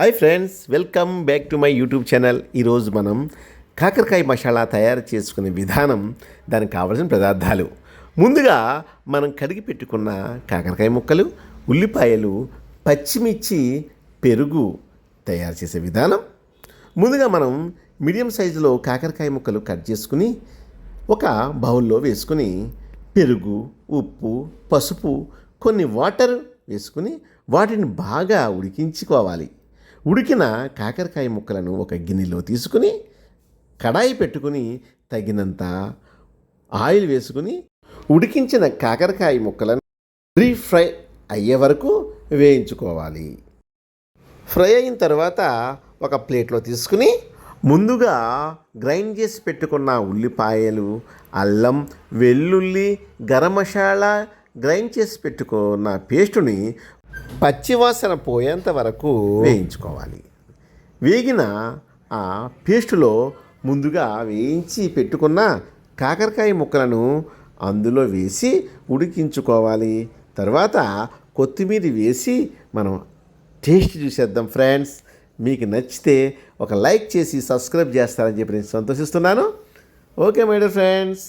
Hi friends, welcome back to my YouTube channel. ఈరోజు మనం కాకరకాయ మసాలా తయారు చేసుకునే విధానం, దానికి కావలసిన పదార్థాలు. ముందుగా మనం కడిగి పెట్టుకున్న కాకరకాయ ముక్కలు, ఉల్లిపాయలు, పచ్చిమిర్చి, పెరుగు తయారు చేసే విధానం. ముందుగా మనం మీడియం సైజులో కాకరకాయ ముక్కలు కట్ చేసుకుని ఒక బౌల్లో వేసుకుని పెరుగు, ఉప్పు, పసుపు, కొన్ని వాటర్ వేసుకుని వాటిని బాగా ఉడికించుకోవాలి. ఉడికిన కాకరకాయ ముక్కలను ఒక గిన్నెలో తీసుకుని కడాయి పెట్టుకుని తగినంత ఆయిల్ వేసుకుని ఉడికించిన కాకరకాయ ముక్కలను డీప్ ఫ్రై అయ్యే వరకు వేయించుకోవాలి. ఫ్రై అయిన తర్వాత ఒక ప్లేట్లో తీసుకుని ముందుగా గ్రైండ్ చేసి పెట్టుకున్న ఉల్లిపాయలు, అల్లం, వెల్లుల్లి, గరం మసాలా, గ్రైండ్ చేసి పెట్టుకున్న పేస్టుని పచ్చివాసన పోయేంత వరకు వేయించుకోవాలి. వేగిన ఆ పేస్టులో ముందుగా వేయించి పెట్టుకున్న కాకరకాయ ముక్కలను అందులో వేసి ఉడికించుకోవాలి. తర్వాత కొత్తిమీర వేసి మనం టేస్ట్ చూసేద్దాం. ఫ్రెండ్స్, మీకు నచ్చితే ఒక లైక్ చేసి సబ్స్క్రైబ్ చేస్తారని చెప్పి నేను సంతోషిస్తున్నాను. Okay my dear friends.